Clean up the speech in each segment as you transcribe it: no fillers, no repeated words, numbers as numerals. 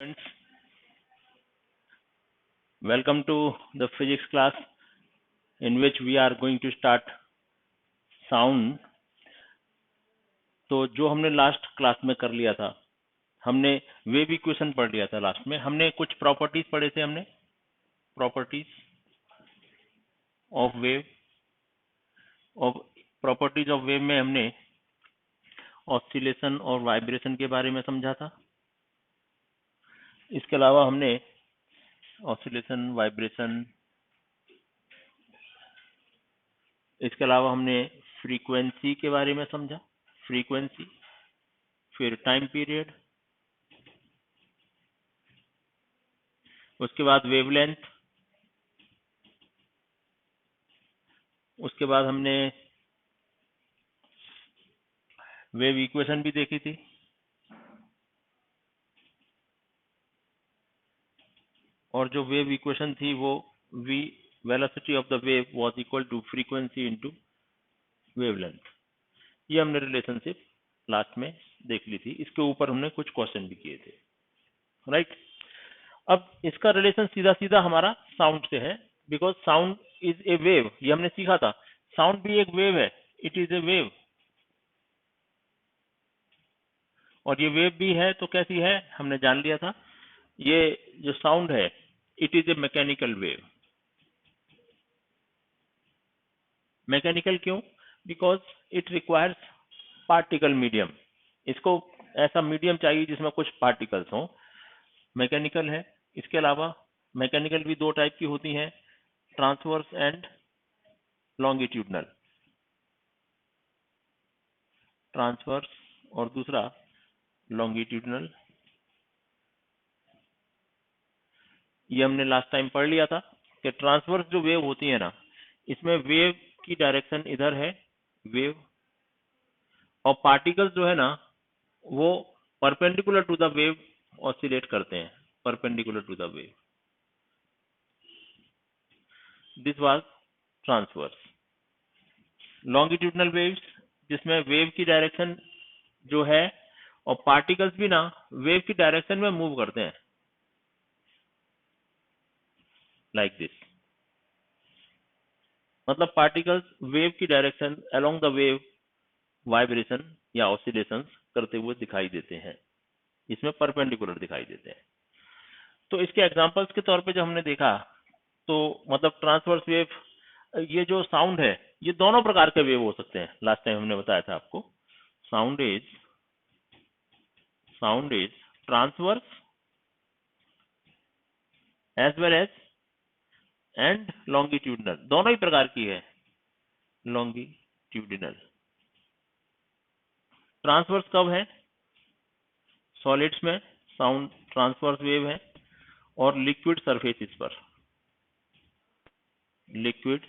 Friends, welcome to the physics class in which we are going to start sound. तो जो हमने last class में कर लिया था, हमने वेव इक्वेशन पढ़ लिया था। लास्ट में हमने कुछ प्रॉपर्टीज पढ़े थे। हमने प्रॉपर्टीज ऑफ वेव में हमने ऑसिलेशन और वाइब्रेशन के बारे में समझा था। इसके अलावा हमने ऑसिलेशन, वाइब्रेशन, इसके अलावा हमने फ्रीक्वेंसी के बारे में समझा, फ्रीक्वेंसी, फिर टाइम पीरियड, उसके बाद वेवलेंथ, उसके बाद हमने वेव इक्वेशन भी देखी थी। और जो वेव इक्वेशन थी वो v velocity of the wave was equal to frequency into wavelength. ये हमने रिलेशनशिप लास्ट में देख ली थी। इसके ऊपर हमने कुछ क्वेश्चन भी किए थे, राइट। अब इसका रिलेशन सीधा सीधा हमारा साउंड से है, because sound is a wave. ये हमने सीखा था, साउंड भी एक वेव है, इट इज ए वेव। और ये वेव भी है तो कैसी है हमने जान लिया था। ये जो साउंड है, it is a mechanical wave. Mechanical क्यों? Because it requires particle medium. इसको ऐसा मीडियम चाहिए जिसमें कुछ पार्टिकल्स हों, मैकेनिकल है। इसके अलावा मैकेनिकल भी दो टाइप की होती हैं, ट्रांसवर्स एंड लॉन्गिट्यूडनल। ट्रांसवर्स और दूसरा लॉन्गिट्यूडनल। ये हमने लास्ट टाइम पढ़ लिया था कि ट्रांसवर्स जो वेव होती है ना, इसमें वेव की डायरेक्शन इधर है, वेव, और पार्टिकल्स जो है ना वो perpendicular to the wave oscillate करते हैं, perpendicular to the wave. This was transverse. Longitudinal waves, जिसमें वेव की डायरेक्शन जो है और पार्टिकल्स भी ना वेव की डायरेक्शन में मूव करते हैं, लाइक दिस। मतलब पार्टिकल्स वेव की direction along the wave vibration या ऑसिलेशंस करते हुए दिखाई देते हैं, इसमें परपेंडिकुलर दिखाई देते हैं। तो इसके एग्जांपल्स के तौर पे जो हमने देखा, तो मतलब ट्रांसवर्स वेव, ये जो साउंड है ये दोनों प्रकार के वेव हो सकते हैं। लास्ट टाइम हमने बताया था आपको, sound is transverse as well as and longitudinal, दोनों ही प्रकार की है। लॉन्गिट्यूडनल ट्रांसवर्स कब है? सॉलिड्स में साउंड ट्रांसवर्स वेव है, और लिक्विड सरफेसिस पर, लिक्विड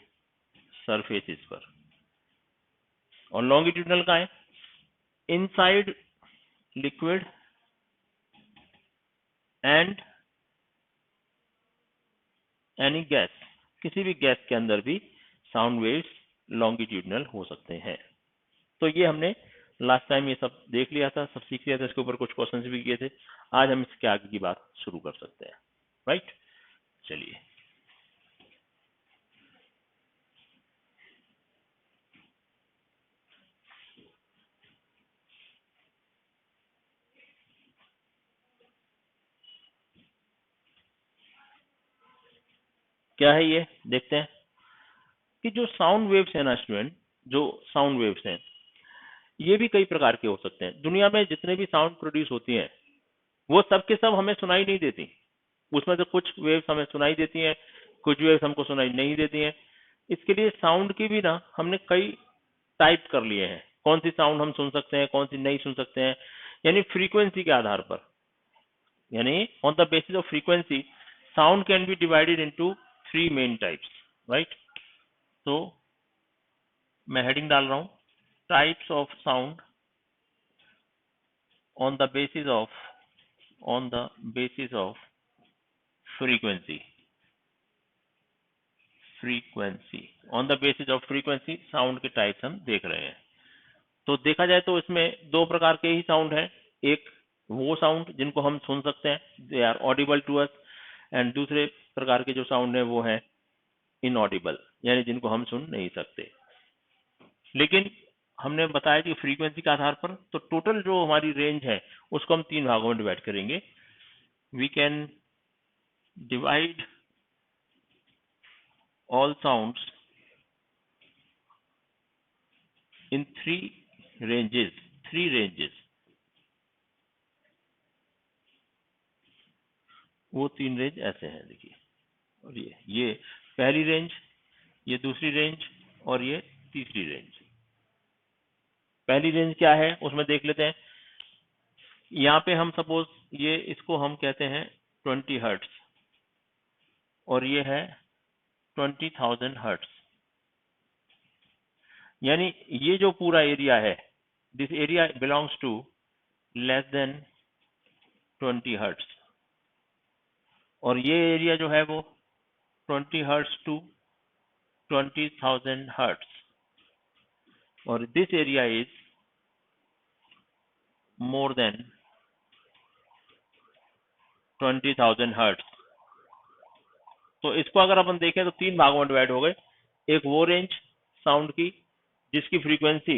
सरफेसिस पर। और लॉन्गिट्यूडनल का है inside liquid and any gas, किसी भी गैस के अंदर भी साउंड वेव्स लॉन्गिट्यूडनल हो सकते हैं। तो ये हमने लास्ट टाइम ये सब देख लिया था, सब सीख लिया था। इसके ऊपर कुछ क्वेश्चंस भी किए थे। आज हम इसके आगे की बात शुरू कर सकते हैं, राइट। चलिए, क्या है ये देखते हैं कि जो साउंड वेव्स है ना स्टूडेंट, जो साउंड वेव्स हैं ये भी कई प्रकार के हो सकते हैं। दुनिया में जितने भी साउंड प्रोड्यूस होती हैं वो सब के सब हमें सुनाई नहीं देती। उसमें से कुछ वेव्स हमें सुनाई देती हैं, कुछ वेव्स हमको सुनाई नहीं देती हैं। इसके लिए साउंड की भी ना हमने कई टाइप कर लिए हैं, कौन सी साउंड हम सुन सकते हैं, कौन सी नहीं सुन सकते हैं, यानी फ्रीक्वेंसी के आधार पर। यानी on the basis of frequency sound can be divided into 3 main types, right. तो मैं हेडिंग डाल रहा हूं, types of sound on the basis of frequency. On the basis of frequency sound के टाइप्स हम देख रहे हैं। तो देखा जाए तो इसमें दो प्रकार के ही साउंड है, एक वो साउंड जिनको हम सुन सकते हैं, they are audible to us, and दूसरे प्रकार के जो साउंड है वो है इनऑडिबल, यानी जिनको हम सुन नहीं सकते। लेकिन हमने बताया कि फ्रीक्वेंसी के आधार पर तो टोटल जो हमारी रेंज है उसको हम 3 भागों में डिवाइड करेंगे। We can divide all sounds in 3 ranges. वो 3 रेंज ऐसे हैं, देखिए, और ये पहली रेंज, ये दूसरी रेंज, और ये तीसरी रेंज। पहली रेंज क्या है उसमें देख लेते हैं। यहाँ पे हम सपोज ये इसको हम कहते हैं 20 हर्ट्स, और ये है 20,000 हर्ट्स। यानी ये जो पूरा एरिया है, this area belongs to less than 20 hertz, और ये एरिया जो है वो 20 हर्ट्स टू 20,000 हर्ट्स, और this area is more than 20,000 hertz. तो इसको अगर अपन देखें तो 3 भागों में डिवाइड हो गए। एक वो रेंज साउंड की जिसकी फ्रीक्वेंसी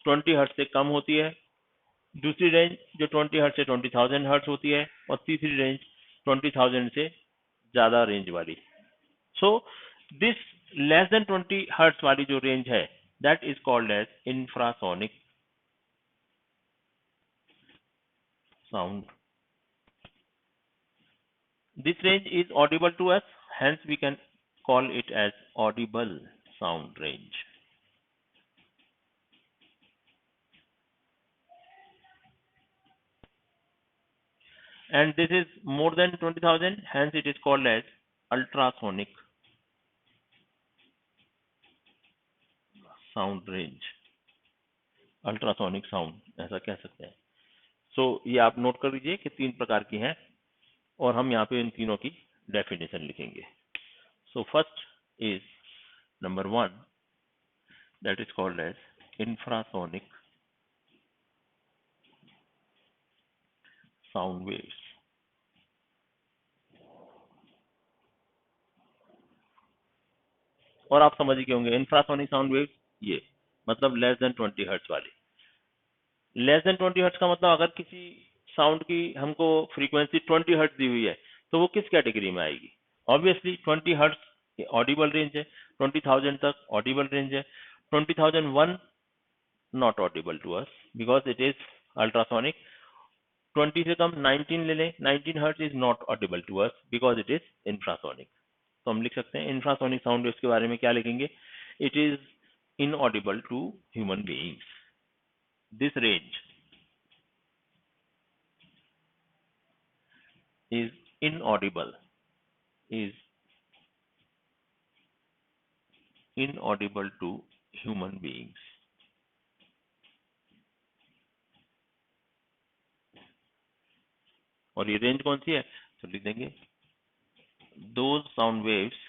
20 हर्ट्ज से कम होती है, दूसरी रेंज जो 20 हर्ट्ज से 20,000 हर्ट्ज होती है, और तीसरी रेंज 20,000 से ज्यादा रेंज वाली। So this less than 20 hertz वाली जो रेंज है, that is called as infrasonic sound. This range is audible to us, hence we can call it as audible sound range. And this is more than 20,000, hence it is called as ultrasonic sound range. Ultrasonic sound ऐसा कह सकते हैं। ये आप note कर लीजिए कि 3 प्रकार की हैं, और हम यहाँ पे इन तीनों की डेफिनेशन लिखेंगे। First is number 1, that is called as infrasonic sound waves. और आप समझ गए होंगे इंफ्रासोनिक साउंड वेव्स, ये मतलब लेस देन 20 हर्ट्ज वाली। लेस देन 20 हर्ट्ज का मतलब अगर किसी साउंड की हमको फ्रीक्वेंसी 20 हर्ट्ज दी हुई है तो वो किस कैटेगरी में आएगी? ऑब्वियसली 20 हर्ट्ज ऑडिबल रेंज है, 20,000 तक ऑडिबल रेंज है, 20,001 not audible to us because it is ultrasonic. 20 से कम 19 ले लें, 19 hertz is not audible to us because it is infrasonic. तो हम लिख सकते हैं इंफ्रासोनिक साउंड वेव्स के बारे में क्या लिखेंगे? It is inaudible to human beings. This range is inaudible to human beings. और ये रेंज कौन सी है? तो लिख देंगे those sound waves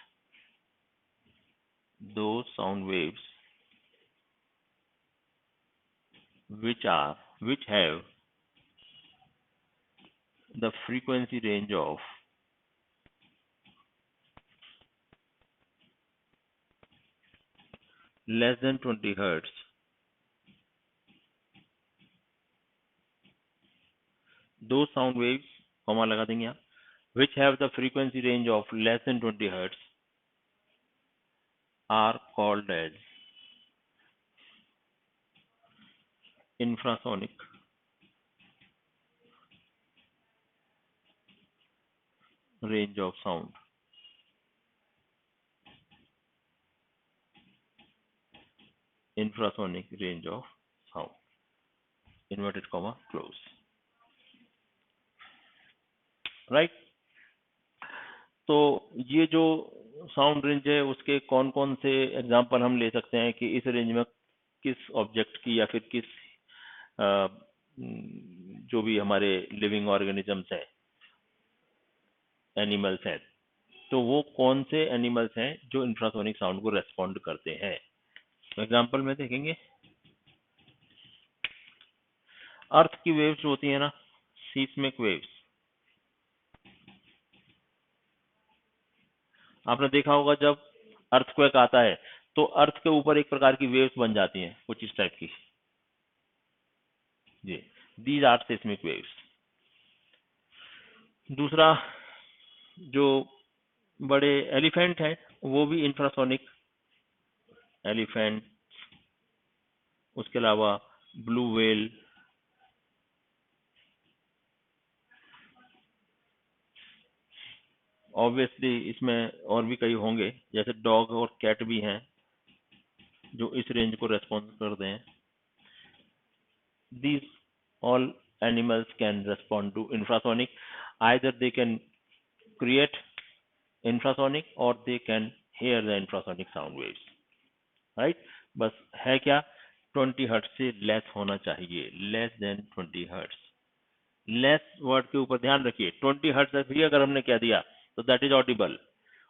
which have the frequency range of less than 20 hertz, those sound waves, comma लगा देंगे यहाँ, which have the frequency range of less than 20 hertz are called as infrasonic range of sound. Infrasonic range of sound, inverted comma close, right? तो ये जो sound range है उसके कौन कौन से एग्जांपल हम ले सकते हैं कि इस रेंज में किस ऑब्जेक्ट की या फिर किस जो भी हमारे लिविंग ऑर्गेनिजम्स हैं, एनिमल्स हैं, तो वो कौन से एनिमल्स हैं जो इंफ्रासोनिक साउंड को रेस्पॉन्ड करते हैं। तो एग्जांपल में देखेंगे, अर्थ की वेव्स होती है ना, सीस्मिक वेव्स, आपने देखा होगा जब अर्थक्वेक आता है तो अर्थ के ऊपर एक प्रकार की वेव्स बन जाती हैं कुछ इस टाइप की, जी, दीज आर सीस्मिक वेव्स। दूसरा, जो बड़े एलिफेंट हैं वो भी इंफ्रासोनिक एलिफेंट, उसके अलावा ब्लू व्हेल, ऑब्वियसली इसमें और भी कई होंगे, जैसे डॉग और कैट भी हैं जो इस रेंज को रेस्पॉन्ड करते हैं। These all animals can respond to infrasonic. Either they can create infrasonic or they can hear the infrasonic sound waves. Right? बस है क्या, 20 हर्ट्ज से लेस होना चाहिए, less than 20 hertz. Less word के ऊपर ध्यान रखिए, 20 हर्ट्ज भी अगर हमने कह दिया तो दैट इज ऑडिबल,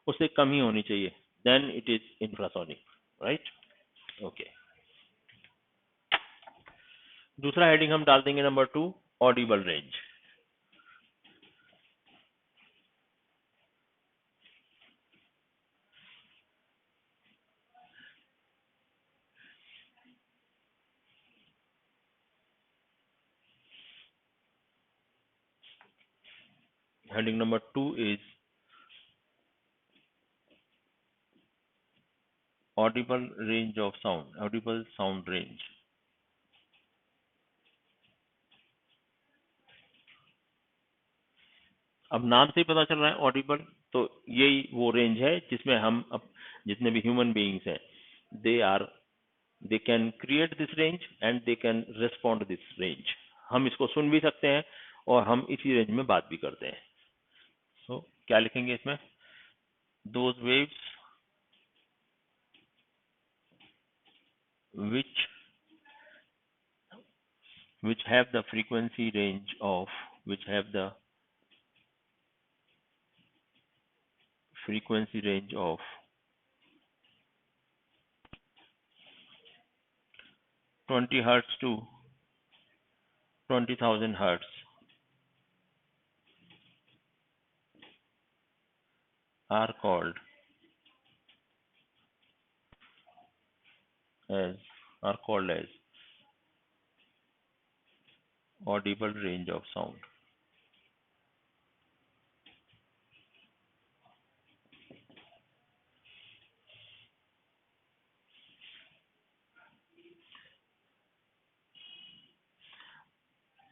उससे कम ही होनी चाहिए, then it is infrasonic. Right, okay. दूसरा हेडिंग हम डाल देंगे number 2, audible range. Heading number 2 is audible range of sound, audible sound range। अब नाम से ही पता चल रहा है ऑडिबल, तो यही वो रेंज है जिसमें हम अब जितने भी ह्यूमन बीइंग्स हैं, they can create this range and they can respond this range. हम इसको सुन भी सकते हैं और हम इसी रेंज में बात भी करते हैं। सो क्या लिखेंगे इसमें, those waves which have the frequency range of, which have the frequency range of 20 hertz to 20,000 hertz are called as audible range of sound।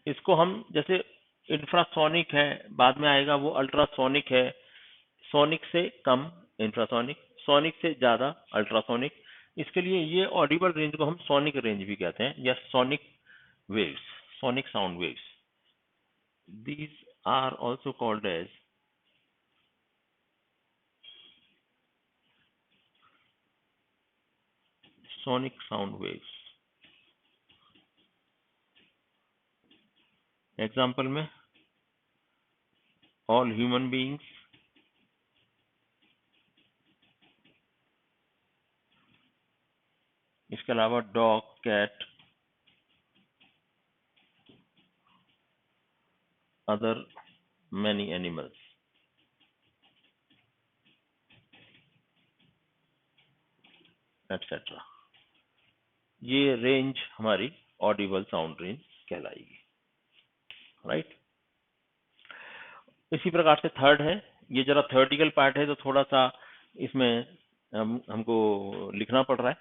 इसको हम जैसे इंफ्रासोनिक है, बाद में आएगा वो अल्ट्रासोनिक है, सोनिक से कम इंफ्रासोनिक, सोनिक से ज्यादा अल्ट्रासोनिक। इसके लिए ये ऑडिबल रेंज को हम सोनिक रेंज भी कहते हैं, या sonic waves, sonic sound waves. These are also called as sonic sound waves। Example में ऑल ह्यूमन बीइंग्स, इसके अलावा dog, cat, other many animals, etcetera. ये रेंज हमारी ऑडिबल साउंड रेंज कहलाएगी। राइट, इसी प्रकार से थर्ड है, ये जरा थ्योरेटिकल पार्ट है तो थोड़ा सा इसमें हमको लिखना पड़ रहा है,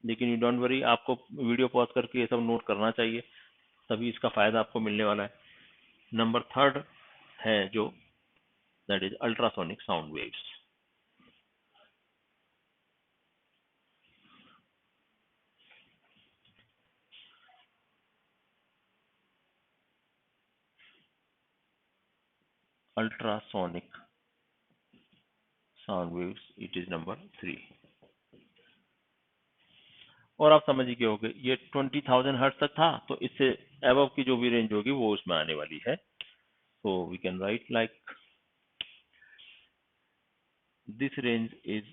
लेकिन यू डोंट वरी, आपको वीडियो पॉज करके ये सब नोट करना चाहिए, तभी इसका फायदा आपको मिलने वाला है। नंबर थर्ड है जो, that is ultrasonic sound waves. Ultrasonic sound waves, it is number 3। और आप समझ गए होंगे, ये 20,000 हर्ट्ज तक था, तो इससे अबव की जो भी रेंज होगी वो उसमें आने वाली है। So we can write like this range is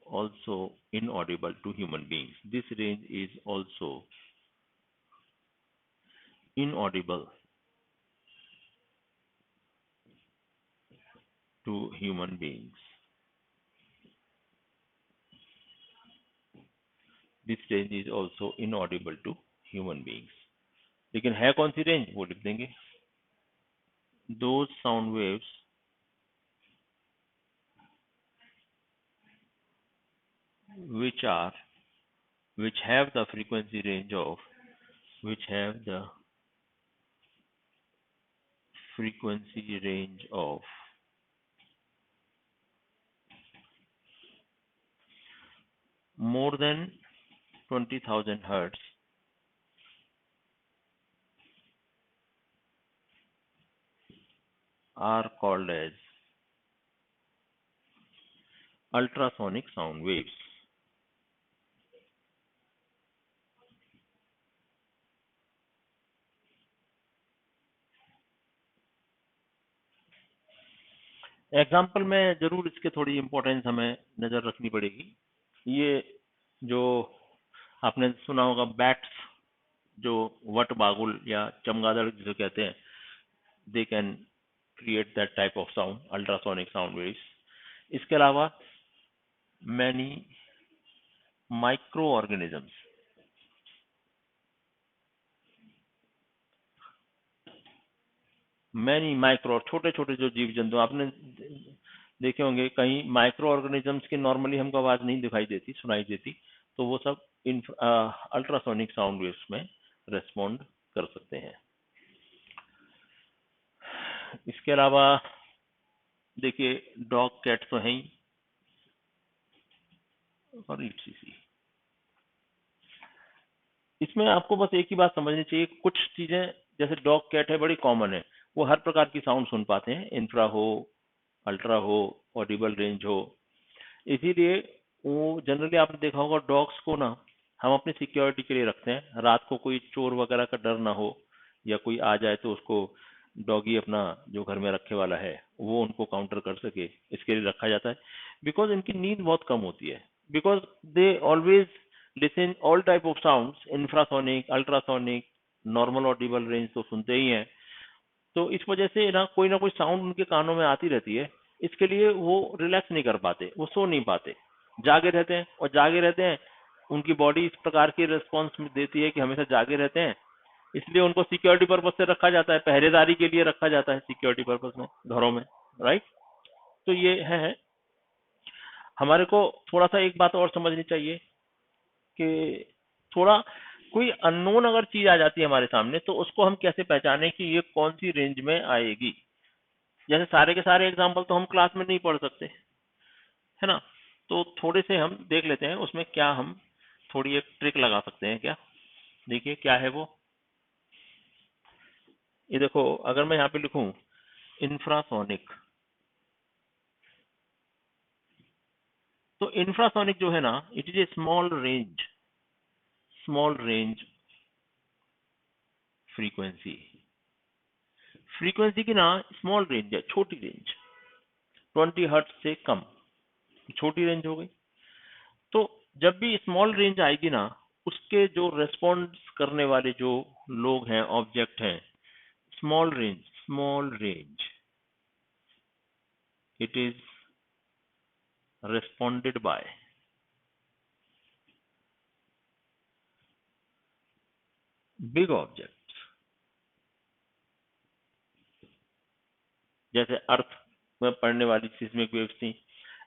also inaudible to human beings. This range is also inaudible to human beings. This range is also inaudible to human beings. लेकिन है कौन सी रेंज, वो लिख देंगे. Those sound waves which are which have the frequency range of which have the frequency range of more than 20,000 hertz are called as ultrasonic sound waves. Example में जरूर इसके थोड़ी इंपॉर्टेंस हमें नजर रखनी पड़ेगी. ये जो आपने सुना होगा बैट्स, जो वट बागुल या चमगादड़ जिसे कहते हैं, they can create that type of sound, ultrasonic sound waves. इसके अलावा many micro organisms, many micro, छोटे छोटे जो जीव जंतु आपने देखे होंगे, कहीं माइक्रो ऑर्गेनिजम्स की नॉर्मली हमको आवाज नहीं दिखाई देती, सुनाई देती, तो वो सब अल्ट्रासोनिक साउंड वेव्स में रेस्पॉन्ड कर सकते हैं. इसके अलावा देखिए डॉग कैट तो है ही, और ईटीसी. इसमें आपको बस एक ही बात समझनी चाहिए, कुछ चीजें जैसे डॉग कैट है बड़ी कॉमन है, वो हर प्रकार की साउंड सुन पाते हैं, इंफ्रा हो, अल्ट्रा हो, ऑडिबल रेंज हो. इसीलिए वो जनरली आपने देखा होगा डॉग्स को ना हम अपनी सिक्योरिटी के लिए रखते हैं, रात को कोई चोर वगैरह का डर ना हो या कोई आ जाए तो उसको डॉगी अपना जो घर में रखे वाला है वो उनको काउंटर कर सके, इसके लिए रखा जाता है. बिकॉज इनकी नींद बहुत कम होती है, because they always listen all type of sounds, infrasonic, ultrasonic, normal Audible range तो सुनते ही हैं. तो इस वजह से ना कोई साउंड उनके कानों में आती रहती है, इसके लिए वो रिलैक्स नहीं कर पाते, वो सो नहीं पाते, जागे रहते हैं. और जागे रहते हैं, उनकी बॉडी इस प्रकार की रिस्पॉन्स देती है कि हमेशा जागे रहते हैं, इसलिए उनको सिक्योरिटी पर्पज से रखा जाता है, पहरेदारी के लिए रखा जाता है सिक्योरिटी पर्पज में घरों में, राइट. तो ये है. हमारे को थोड़ा सा एक बात और समझनी चाहिए कि थोड़ा कोई अननोन अगर चीज आ जाती है हमारे सामने तो उसको हम कैसे पहचाने कि ये कौन सी रेंज में आएगी. जैसे सारे के सारे एग्जाम्पल तो हम क्लास में नहीं पढ़ सकते, है ना. तो थोड़े से हम देख लेते हैं उसमें क्या हम थोड़ी एक ट्रिक लगा सकते हैं क्या. देखिए क्या है वो. ये देखो अगर मैं यहाँ पे लिखूं इंफ्रासोनिक, तो इंफ्रासोनिक जो है ना, it is A small range frequency. Frequency की ना स्मॉल रेंज है, छोटी रेंज, 20 हर्ट्ज से कम, छोटी रेंज हो गई. तो जब भी स्मॉल रेंज आएगी ना, उसके जो रेस्पॉन्स करने वाले जो लोग हैं, ऑब्जेक्ट हैं, small range, it is responded by big object. जैसे अर्थ में पड़ने वाली सिस्मिक वेव्स थी,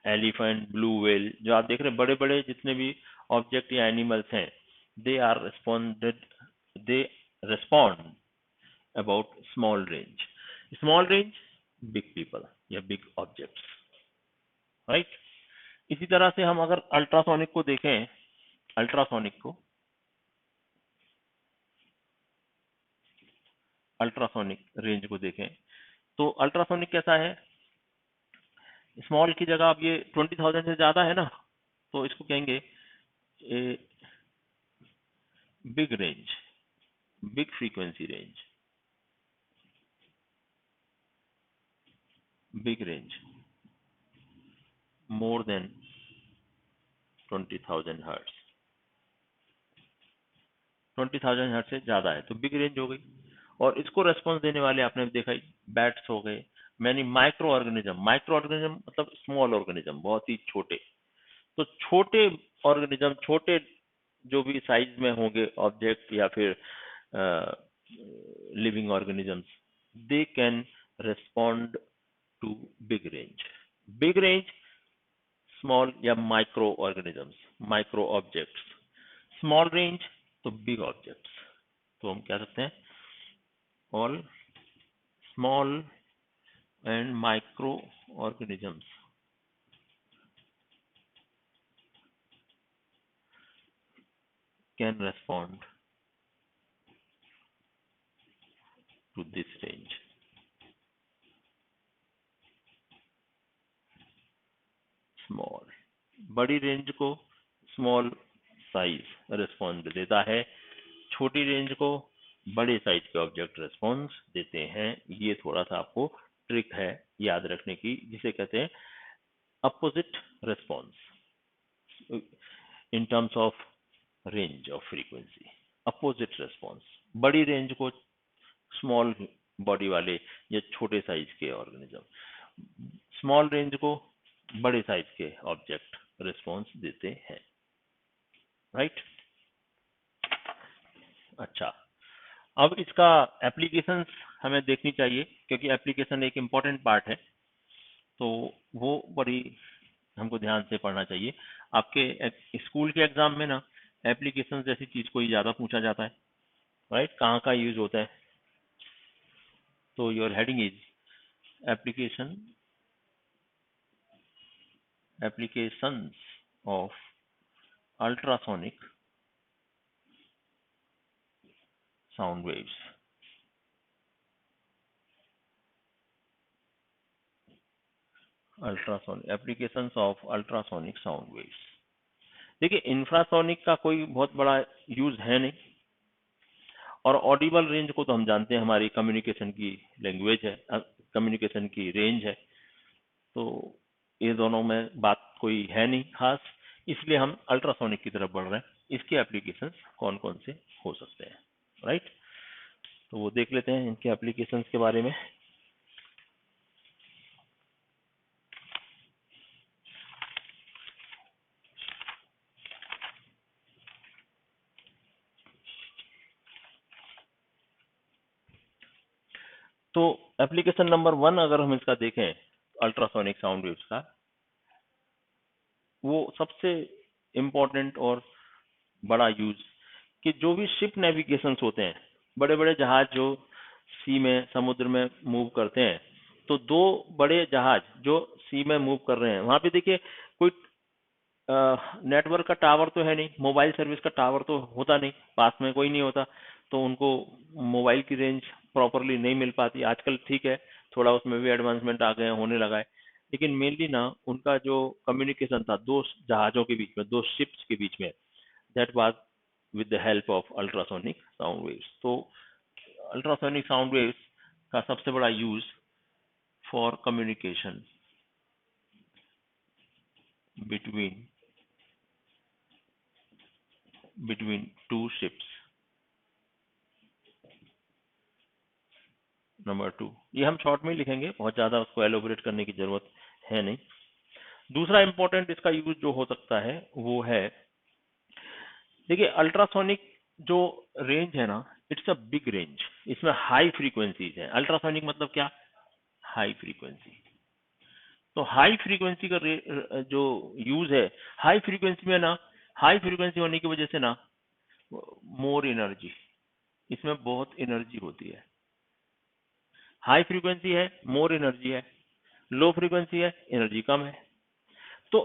एलिफेंट, ब्लू व्हेल, जो आप देख रहे हैं बड़े बड़े जितने भी ऑब्जेक्ट या एनिमल्स हैं, they are responded, they respond about small range. Small range big people या बिग ऑब्जेक्ट्स, राइट. इसी तरह से हम अगर अल्ट्रासोनिक को देखें, अल्ट्रासोनिक को, अल्ट्रासोनिक रेंज को देखें, तो अल्ट्रासोनिक कैसा है. स्मॉल की जगह अब ये 20,000 से ज्यादा है ना, तो इसको कहेंगे a big range, big frequency range, big range more than 20,000 hertz. 20,000 hertz से ज्यादा है तो बिग रेंज हो गई. और इसको रेस्पॉन्स देने वाले आपने देखा बैट्स हो गए, मैनी माइक्रो ऑर्गेनिज्म मतलब स्मॉल ऑर्गेनिज्म, बहुत ही छोटे। तो छोटे ऑर्गेनिज्म, छोटे जो भी साइज में होंगे ऑब्जेक्ट या फिर living organisms, they can respond to big range. Big range small या micro organisms, micro objects. Small range तो बिग ऑब्जेक्ट्स। तो हम क्या सकते हैं, all small and micro organisms can respond to this range। Small, बड़ी रेंज को small size response देता है, छोटी रेंज को बड़े साइज के ऑब्जेक्ट रिस्पॉन्स देते हैं। ये थोड़ा सा आपको ट्रिक है याद रखने की, जिसे कहते हैं opposite response in terms of range of frequency. Opposite response, बड़ी रेंज को स्मॉल बॉडी वाले या छोटे साइज के ऑर्गेनिज्म, स्मॉल रेंज को बड़े साइज के ऑब्जेक्ट रिस्पॉन्स देते हैं, राइट। अच्छा, अब इसका एप्लीकेशंस हमें देखनी चाहिए, क्योंकि एप्लीकेशन एक इम्पॉर्टेंट पार्ट है, तो वो बड़ी हमको ध्यान से पढ़ना चाहिए। आपके स्कूल के एग्जाम में ना एप्लीकेशन जैसी चीज को ही ज्यादा पूछा जाता है, राइट। कहाँ का यूज होता है, तो your heading is application, applications of ultrasonic sound waves। Ultrasonic, applications of ultrasonic sound waves. देखिए, इंफ्रासोनिक का कोई बहुत बड़ा यूज है नहीं, और ऑडिबल रेंज को तो हम जानते हैं हमारी कम्युनिकेशन की लैंग्वेज है, कम्युनिकेशन की रेंज है। तो ये दोनों में बात कोई है नहीं खास, इसलिए हम अल्ट्रासोनिक की तरफ बढ़ रहे हैं। इसके एप्लीकेशंस कौन कौन से हो सकते हैं, राइट। तो वो देख लेते हैं इनके एप्लीकेशंस के बारे में। तो एप्लीकेशन नंबर 1 अगर हम इसका देखें अल्ट्रासोनिक साउंड वेव्स का, वो सबसे इम्पोर्टेंट और बड़ा यूज कि जो भी शिप नेविगेशन होते हैं, बड़े बड़े जहाज जो सी में, समुद्र में मूव करते हैं, तो दो बड़े जहाज जो सी में मूव कर रहे हैं, वहां पे देखिए कोई नेटवर्क का टावर तो है नहीं, मोबाइल सर्विस का टावर तो होता नहीं, पास में कोई नहीं होता, तो उनको मोबाइल की रेंज प्रॉपरली नहीं मिल पाती। आजकल ठीक है, थोड़ा उसमें भी एडवांसमेंट आ गए हैं, होने लगा है, लेकिन मेनली ना उनका जो कम्युनिकेशन था दो जहाजों के बीच में, दो शिप्स के बीच में, that was with the help of ultrasonic sound waves. तो अल्ट्रासोनिक साउंड वेव्स का सबसे बड़ा use for communication between two ships. Number 2, ये हम शॉर्ट में ही लिखेंगे, बहुत ज्यादा उसको एलोबरेट करने की जरूरत है नहीं। दूसरा इंपॉर्टेंट इसका यूज जो हो सकता है वो है, देखिए अल्ट्रासोनिक जो रेंज है ना, इट्स अ बिग रेंज, इसमें हाई फ्रीक्वेंसीज है। अल्ट्रासोनिक मतलब क्या, हाई फ्रीक्वेंसी। तो हाई फ्रीक्वेंसी का जो यूज है, हाई फ्रीक्वेंसी में ना, हाई फ्रीक्वेंसी होने की वजह से ना मोर एनर्जी, इसमें बहुत एनर्जी होती है। हाई फ्रीक्वेंसी है, मोर एनर्जी है, लो फ्रीक्वेंसी है, एनर्जी कम है। तो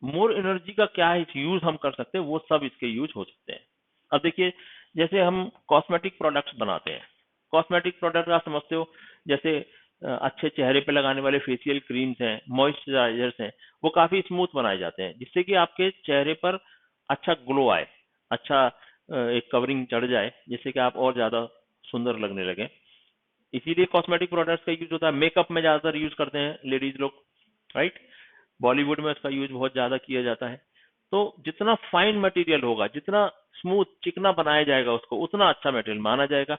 मोर एनर्जी का क्या यूज हम कर सकते हैं, वो सब इसके यूज हो सकते हैं। अब देखिए, जैसे हम कॉस्मेटिक प्रोडक्ट्स बनाते हैं, कॉस्मेटिक प्रोडक्ट आप समझते हो, जैसे अच्छे चेहरे पे लगाने वाले फेशियल क्रीम्स हैं, मॉइस्चराइजर्स हैं, वो काफी स्मूथ बनाए जाते हैं जिससे कि आपके चेहरे पर अच्छा ग्लो आए, अच्छा एक कवरिंग चढ़ जाए, जिससे कि आप और ज्यादा सुंदर लगने लगे। इसीलिए कॉस्मेटिक प्रोडक्ट्स का यूज होता है। मेकअप में ज्यादातर यूज करते हैं लेडीज लोग, राइट। बॉलीवुड में उसका यूज बहुत ज्यादा किया जाता है। तो जितना फाइन मटेरियल होगा, जितना स्मूथ चिकना बनाया जाएगा उसको, उतना अच्छा मटेरियल माना जाएगा।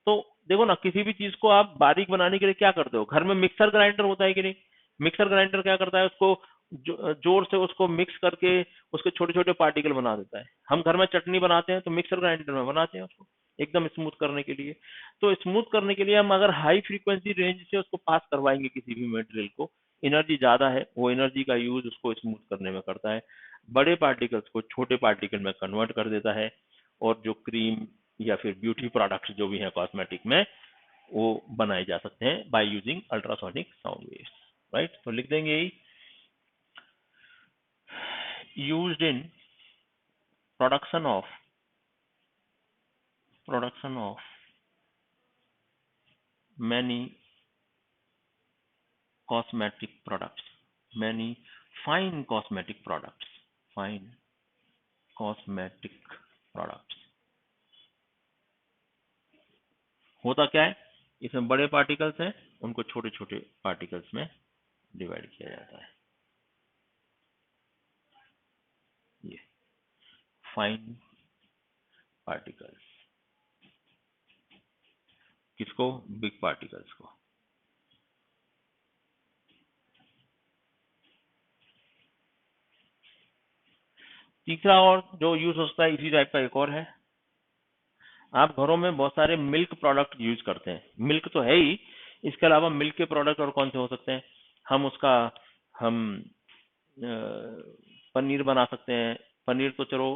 तो देखो ना, किसी भी चीज को आप बारीक बनाने के लिए क्या करते हो, घर में मिक्सर ग्राइंडर होता है कि नहीं? मिक्सर ग्राइंडर क्या करता है, उसको जोर से उसको मिक्स करके उसके छोटे छोटे पार्टिकल बना देता है। हम घर में चटनी बनाते हैं तो मिक्सर ग्राइंडर में बनाते हैं उसको, एकदम स्मूथ करने के लिए। तो स्मूथ करने के लिए हम अगर हाई फ्रीक्वेंसी रेंज से उसको पास करवाएंगे किसी भी मटेरियल को, एनर्जी ज्यादा है, वो एनर्जी का यूज उसको स्मूथ करने में करता है, बड़े पार्टिकल्स को छोटे पार्टिकल में कन्वर्ट कर देता है। और जो क्रीम या फिर ब्यूटी प्रोडक्ट्स जो भी हैं कॉस्मेटिक में, वो बनाए जा सकते हैं by using ultrasonic sound waves. Right, तो लिख देंगे यही, used in production of many cosmetic products, many fine cosmetic products, fine cosmetic products। होता क्या है, इसमें बड़े पार्टिकल्स हैं, उनको छोटे छोटे पार्टिकल्स में डिवाइड किया जाता है। ये फाइन पार्टिकल्स, किसको, बिग पार्टिकल्स को। तीसरा और जो यूज होता है इसी टाइप का एक और है, आप घरों में बहुत सारे मिल्क प्रोडक्ट यूज करते हैं, मिल्क तो है ही, इसके अलावा मिल्क के प्रोडक्ट और कौन से हो सकते हैं, हम उसका हम पनीर बना सकते हैं। पनीर तो चलो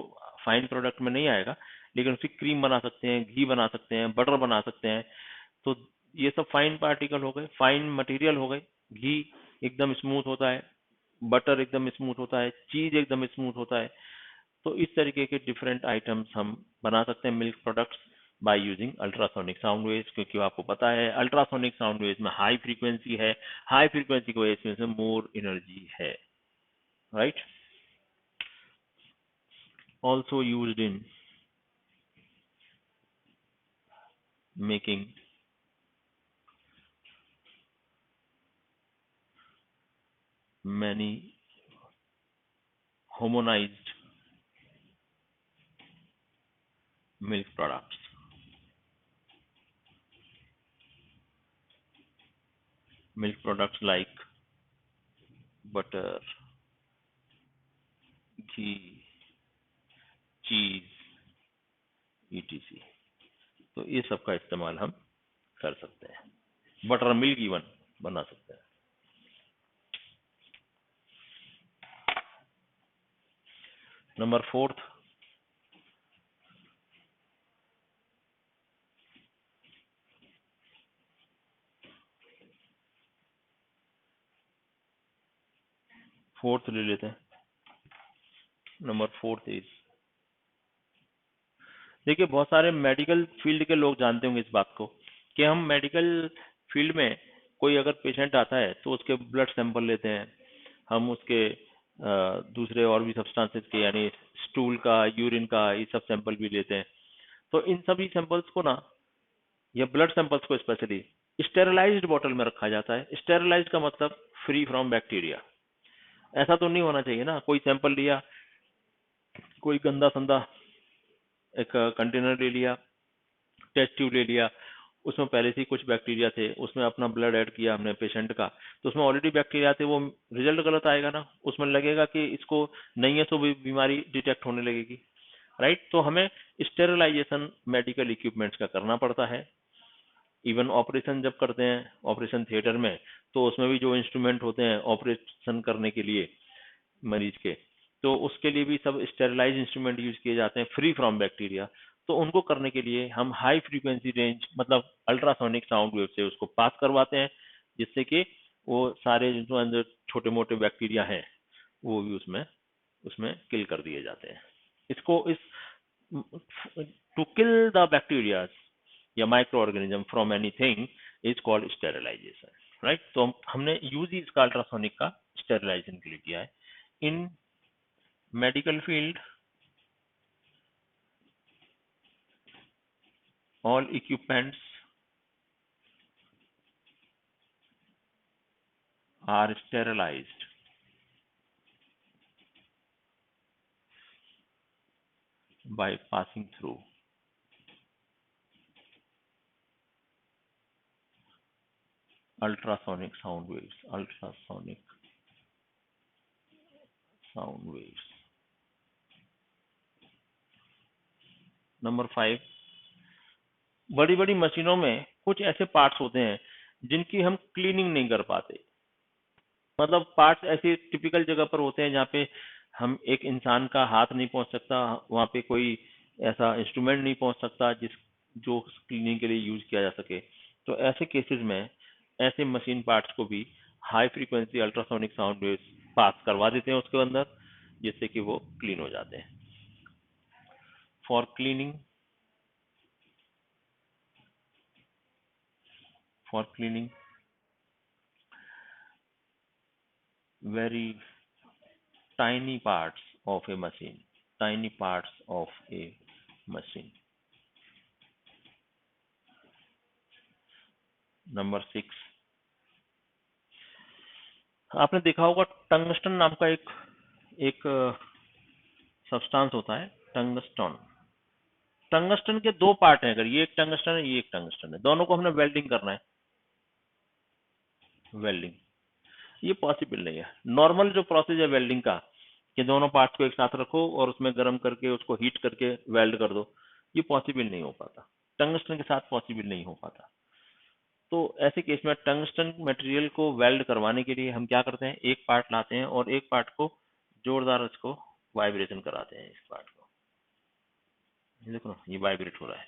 फाइन प्रोडक्ट में नहीं आएगा, लेकिन उसकी क्रीम बना सकते हैं, घी बना सकते हैं, बटर बना सकते हैं। तो ये सब फाइन पार्टिकल हो गए, फाइन मटेरियल हो गए। घी एकदम स्मूथ होता है, बटर एकदम स्मूथ होता है, चीज एकदम स्मूथ होता है। तो इस तरीके के डिफरेंट आइटम्स हम बना सकते हैं milk products by using ultrasonic sound waves, क्योंकि आपको पता है अल्ट्रासोनिक साउंड वेव्स में हाई फ्रीक्वेंसी है, हाई फ्रीक्वेंसी की वजह से मोर एनर्जी है। Right, also used in making many homogenized milk products, milk products like butter, ghee, cheese, etc। तो ये सब का इस्तेमाल हम कर सकते हैं, बटर मिल्क इवन बना सकते हैं। नंबर फोर्थ, फोर्थ ले लेते हैं। नंबर फोर्थ इज, देखिए बहुत सारे मेडिकल फील्ड के लोग जानते होंगे इस बात को, कि हम मेडिकल फील्ड में कोई अगर पेशेंट आता है तो उसके ब्लड सैंपल लेते हैं, हम उसके दूसरे और भी सब्सटेंसेस के, यानी स्टूल का, यूरिन का, ये सब सैंपल भी लेते हैं। तो इन सभी सैंपल्स को ना, या ब्लड सैंपल्स को स्पेशली, स्टेरलाइज्ड बॉटल में रखा जाता है। स्टेरलाइज्ड का मतलब फ्री फ्रॉम बैक्टीरिया। ऐसा तो नहीं होना चाहिए ना, कोई सैंपल लिया, कोई गंदा संदा एक कंटेनर ले लिया, टेस्ट ट्यूब ले लिया, उसमें पहले से ही कुछ बैक्टीरिया थे, उसमें अपना ब्लड ऐड किया हमने पेशेंट का, तो उसमें ऑलरेडी बैक्टीरिया थे, वो रिजल्ट गलत आएगा ना, उसमें लगेगा कि इसको नहीं है तो भी बीमारी डिटेक्ट होने लगेगी। राइट, तो हमें स्टेरिलाइजेशन मेडिकल इक्विपमेंट्स का करना पड़ता है। इवन ऑपरेशन जब करते हैं ऑपरेशन थिएटर में, तो उसमें भी जो इंस्ट्रूमेंट होते हैं ऑपरेशन करने के लिए मरीज के, तो उसके लिए भी सब स्टेरिलाइज इंस्ट्रूमेंट यूज किए जाते हैं फ्री फ्रॉम बैक्टीरिया। तो उनको करने के लिए हम हाई फ्रीक्वेंसी रेंज मतलब अल्ट्रासोनिक साउंड वेव से उसको पास करवाते हैं, जिससे कि वो सारे जो अंदर छोटे मोटे बैक्टीरिया हैं वो भी उसमें उसमें किल कर दिए जाते हैं। इसको is to kill the bacteria या micro organism from anything is called sterilisation. Right, तो हमने यूज ही इसका अल्ट्रासोनिक का स्टेरिलाइजेशन के लिए किया है। इन medical field, all equipments are sterilized by passing through ultrasonic sound waves, ultrasonic sound waves. Number 5, बड़ी बड़ी मशीनों में कुछ ऐसे पार्ट्स होते हैं जिनकी हम क्लीनिंग नहीं कर पाते। मतलब पार्ट्स ऐसे टिपिकल जगह पर होते हैं जहाँ पे हम एक इंसान का हाथ नहीं पहुंच सकता, वहाँ पे कोई ऐसा इंस्ट्रूमेंट नहीं पहुंच सकता जो क्लीनिंग के लिए यूज किया जा सके। तो ऐसे केसेस में ऐसे मशीन पार्ट्स को भी high frequency ultrasonic sound waves pass करवा देते हैं उसके अंदर, जिससे कि वो क्लीन हो जाते हैं। For cleaning very tiny parts of a machine, tiny parts of a machine. Number 6, आपने देखा होगा टंगस्टन नाम का एक सब्सटेंस होता है, टंगस्टन। टंगस्टन के दो पार्ट हैं, अगर ये एक टंगस्टन है, ये एक टंगस्टन है, दोनों को हमने वेल्डिंग करना है। वेल्डिंग ये पॉसिबल नहीं है। नॉर्मल जो प्रोसेस है वेल्डिंग का, कि दोनों पार्ट्स को एक साथ रखो और उसमें गर्म करके उसको हीट करके वेल्ड कर दो, ये पॉसिबल नहीं हो पाता। टंगस्टन के साथ पॉसिबल नहीं हो पाता। तो ऐसे केस में टंगस्टन मटेरियल को वेल्ड करवाने के लिए हम क्या करते हैं, एक पार्ट लाते हैं और एक पार्ट को जोरदार उसको वाइब्रेशन कराते हैं। इस पार्ट को ये देखो ना, ये वाइब्रेट हो रहा है,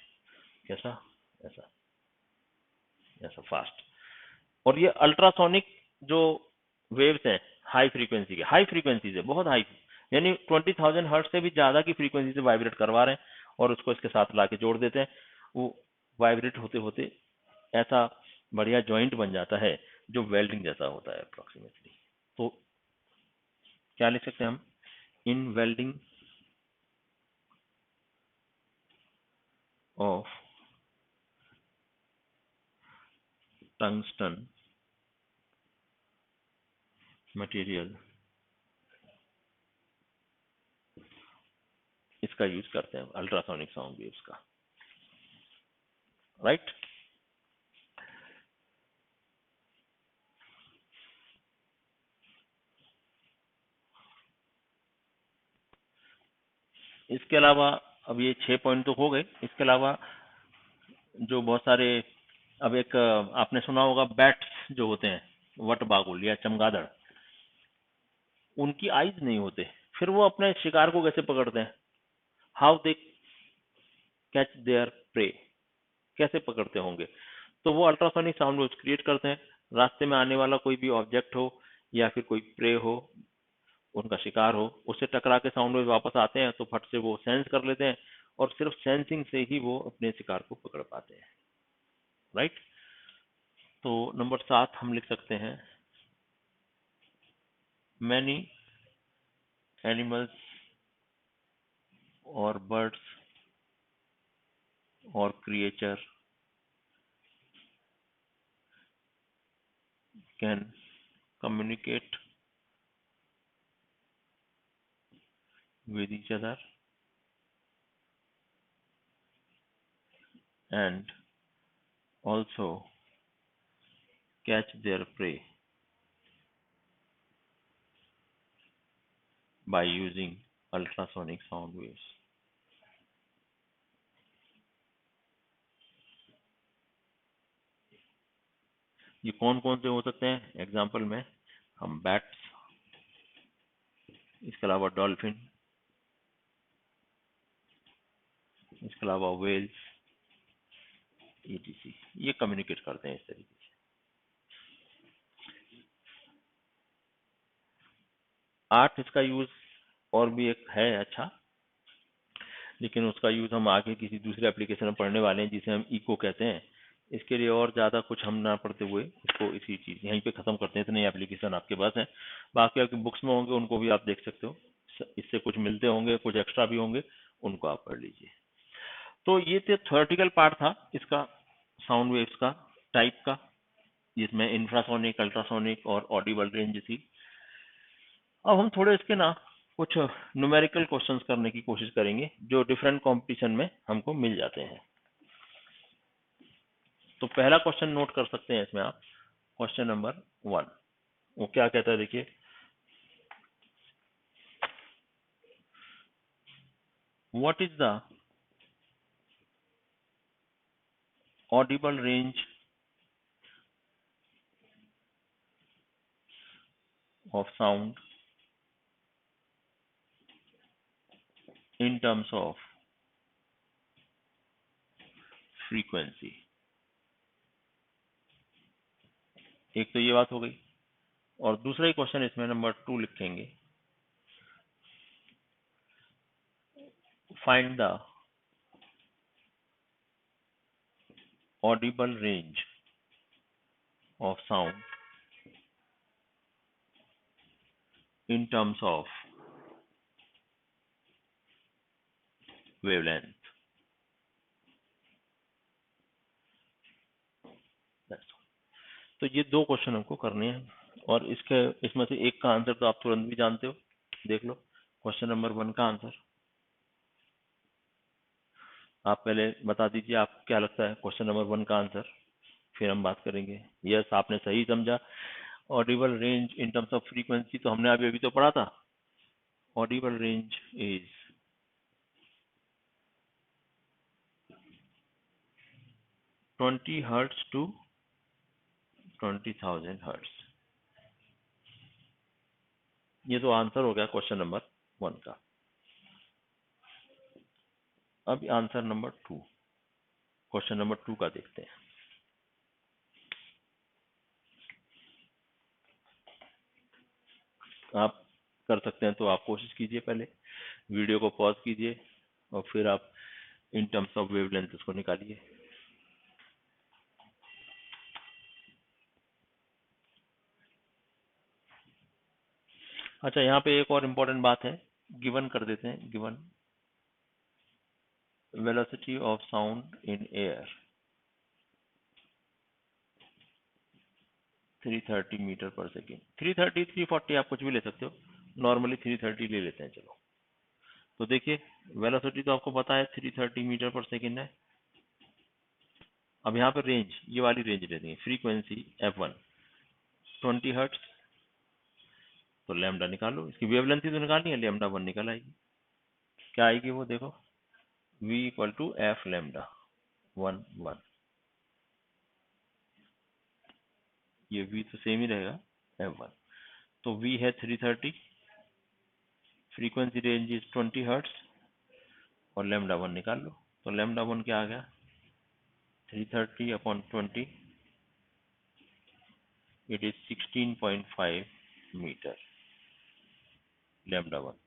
कैसा, ऐसा ऐसा फास्ट। और ये अल्ट्रासोनिक जो वेव्स हैं, हाई फ्रीक्वेंसी से बहुत हाई, यानी 20,000 हर्ट्ज से भी ज्यादा की फ्रीक्वेंसी से वाइब्रेट करवा रहे हैं और उसको इसके साथ लाके जोड़ देते हैं। वो वाइब्रेट होते होते ऐसा बढ़िया जॉइंट बन जाता है जो वेल्डिंग जैसा होता है अप्रोक्सीमेटली। तो क्या लिख सकते हैं हम, इन वेल्डिंग ऑफ टंगस्टन मटेरियल, इसका यूज करते हैं अल्ट्रासोनिक साउंड वेव्स का, राइट। इसके अलावा अब ये 6 पॉइंट तो हो गए, इसके अलावा जो बहुत सारे, अब एक आपने सुना होगा बैट्स जो होते हैं, वटबागुल या चमगादड़, उनकी आईज नहीं होते, फिर वो अपने शिकार को कैसे पकड़ते हैं, how they catch there pray, कैसे पकड़ते होंगे। तो वो अल्ट्रासोनिक साउंड वेव्स क्रिएट करते हैं। रास्ते में आने वाला कोई भी ऑब्जेक्ट हो या फिर कोई प्रे हो, उनका शिकार हो, उससे टकरा के साउंड वेव वापस आते हैं तो फट से वो सेंस कर लेते हैं और सिर्फ सेंसिंग से ही वो अपने शिकार को पकड़ पाते हैं, राइट। तो नंबर 7 हम लिख सकते हैं, मैनी एनिमल्स और बर्ड्स और creature can communicate with each other and also catch their prey by using ultrasonic sound waves. ये कौन कौन से हो सकते हैं, एग्जाम्पल में हम बैट्स, इसके अलावा डॉल्फिन, इसके अलावा वेल्स, etc, ये कम्युनिकेट करते हैं इस तरीके से। 8 इसका यूज और भी एक है अच्छा, लेकिन उसका यूज हम आगे किसी दूसरे एप्लीकेशन में पढ़ने वाले हैं जिसे हम इको कहते हैं। इसके लिए और ज्यादा कुछ हम ना पढ़ते हुए इसको इसी चीज यहीं पे खत्म करते हैं। इतने एप्लीकेशन आपके पास हैं, बाकी आपकी बुक्स में होंगे, उनको भी आप देख सकते हो, इससे कुछ मिलते होंगे, कुछ एक्स्ट्रा भी होंगे, उनको आप पढ़ लीजिए। तो ये तो थ्योरेटिकल पार्ट था इसका, साउंड वेव्स का टाइप का, जिसमें इंफ्रासोनिक, अल्ट्रासोनिक और ऑडिबल रेंज थी। अब हम थोड़े इसके ना कुछ न्यूमेरिकल क्वेश्चंस करने की कोशिश करेंगे जो डिफरेंट कंपटीशन में हमको मिल जाते हैं। तो पहला क्वेश्चन नोट कर सकते हैं इसमें आप, क्वेश्चन नंबर 1 वो क्या कहता है देखिए, what is the Audible range of sound in terms of frequency. एक तो ये बात हो गई, और दूसरा ही क्वेश्चन इसमें नंबर 2 लिखेंगे, find the Audible range of sound in terms of wavelength. तो ये 2 क्वेश्चन हमको करने हैं, और इसमें से एक का आंसर तो आप तुरंत भी जानते हो, देख लो क्वेश्चन नंबर 1 का आंसर। आप पहले बता दीजिए आप क्या लगता है क्वेश्चन नंबर 1 का आंसर, फिर हम बात करेंगे। यस, आपने सही समझा। Audible range in terms of frequency तो हमने अभी अभी तो पढ़ा था। Audible range is 20 hertz to 20,000 hertz. ये तो आंसर हो गया क्वेश्चन नंबर 1 का। अब आंसर नंबर 2, क्वेश्चन नंबर 2 का देखते हैं। आप कर सकते हैं तो आप कोशिश कीजिए, पहले वीडियो को पॉज कीजिए और फिर आप इन टर्म्स ऑफ वेवलेंथ इसको निकालिए। अच्छा, यहाँ पे एक और इम्पोर्टेंट बात है, गिवन कर देते हैं। Given velocity of sound in air 330 metre per second. 330 340 आप कुछ भी ले सकते हो, नॉर्मली 330 ले लेते हैं। चलो, तो देखिए वेलोसिटी तो आपको पता है 330 मीटर पर सेकेंड है। अब यहाँ पर रेंज, ये वाली रेंज लेनी है। फ्रीक्वेंसी f1 20 हर्ट्ज, तो लैम्डा निकालो, इसकी वेवलेंथ ही तो निकालनी है, लैम्डा 1 निकल आएगी। क्या आएगी वो देखो, v equal to F lambda 1 1। ये v तो सेम ही रहेगा, f1। तो v है 330, फ्रीक्वेंसी रेंज इज 20 हर्ट्ज, और लैम्डा 1 निकाल लो। तो लैम्डा 1 क्या आ गया, 330 upon 20, it is 16.5 metre, lambda 1।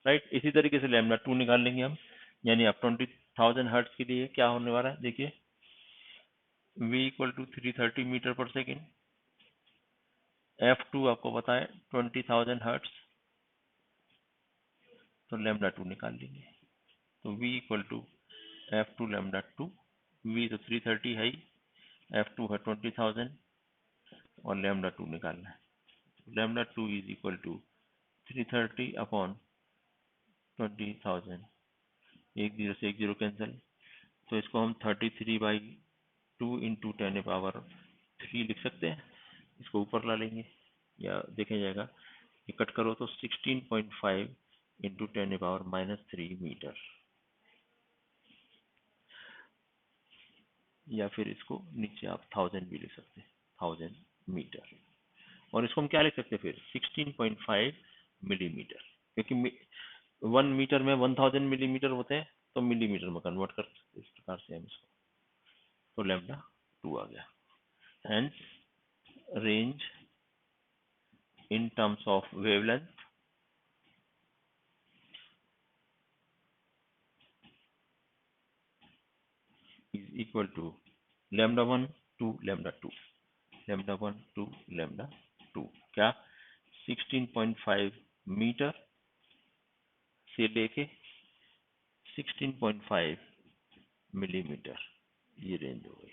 Right, इसी तरीके से लैम्डा 2 निकाल लेंगे हम, यानी अब 20,000 हर्ट्ज के लिए क्या होने वाला है देखिए, v equal to 330 metre per second, f2 आपको पता है 20,000 हर्ट्ज, तो लैम्डा 2 निकाल लेंगे। तो v equal to f2 lambda 2, v तो 330 है ही, f2 है 20,000, और लैम्डा 2 निकालना है। Lambda 2 is equal to 330 upon 20,000, एक जीरो से एक जीरो कैंसिल, तो इसको हम 33/2 इंटू 10⁻³ लिख सकते हैं। इसको ऊपर ला लेंगे, या देखें जाएगा, ये कट करो तो 16.5 इंटू 10⁻³ मीटर, या फिर इसको नीचे आप 1000 भी लिख सकते हैं, 1000 मीटर। और इसको हम क्या लिख सकते हैं फिर, 16.5 मिलीमीटर, क्योंकि 1 मीटर में 1000 मिलीमीटर होते हैं, तो मिलीमीटर में कन्वर्ट कर सकते हैं इस प्रकार से हम इसको। तो लैम्डा 2 आ गया। Hence range in terms of wavelength is equal to lambda 1 to lambda 2, lambda 1 to lambda 2, क्या 16.5 मीटर से लेके 16.5 मिलीमीटर, ये रेंज हो गई।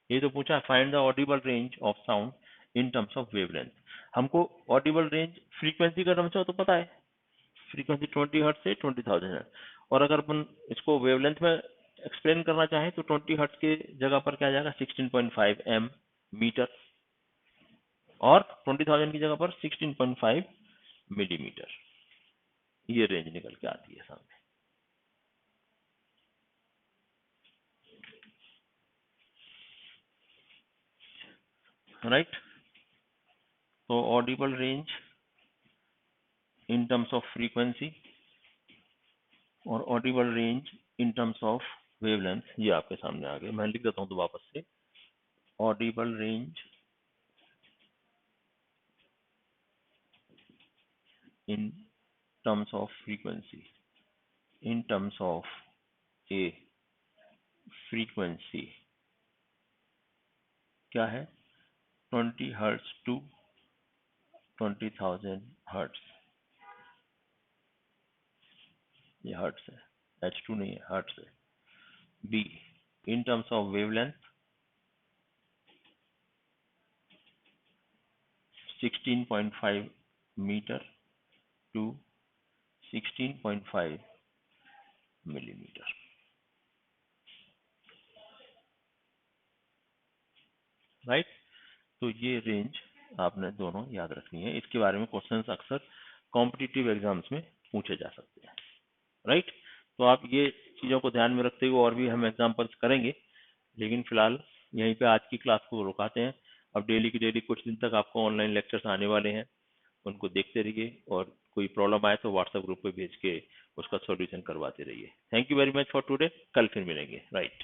ये तो पूछा find the Audible range of sound in terms of wavelength. हमको ऑडिबल रेंज फ्रीक्वेंसी का टर्म्स हो तो पता है, फ्रीक्वेंसी 20 हर्ट्ज से 20,000 हर्ट्ज। और अगर अपन इसको वेवलेंथ में एक्सप्लेन करना चाहें तो 20 हर्ट्ज के जगह पर क्या आ जाएगा 16.5 एम मीटर, और 20,000 की जगह पर 16.5 मिलीमीटर। ये रेंज निकल के आती है सामने। राइट, तो audible range in terms of frequency और audible range in terms of wavelength, ये आपके सामने आ गए। मैं लिख देता हूँ तो वापस से, Audible range in terms of frequency, in terms of a frequency क्या है 20 हर्ट्ज टू 20,000 हर्ट्ज, ये हर्ट्ज है, H2 नहीं है, हर्ट्ज है। B in terms of wavelength 16.5 metre to 16.5 millimetre. Right, तो ये रेंज आपने दोनों याद रखनी है। इसके बारे में क्वेश्चंस अक्सर कॉम्पिटिटिव एग्जाम्स में पूछे जा सकते हैं। राइट, तो आप ये चीज़ों को ध्यान में रखते हुए और भी हम एग्जाम्पल्स करेंगे, लेकिन फिलहाल यहीं पे आज की क्लास को रुकाते हैं। अब डेली की डेली कुछ दिन तक आपको ऑनलाइन लेक्चर्स आने वाले हैं, उनको देखते रहिए, और कोई प्रॉब्लम आए तो व्हाट्सएप ग्रुप पे भेज के उसका सॉल्यूशन करवाते रहिए। Thank you very much for today, कल फिर मिलेंगे। राइट।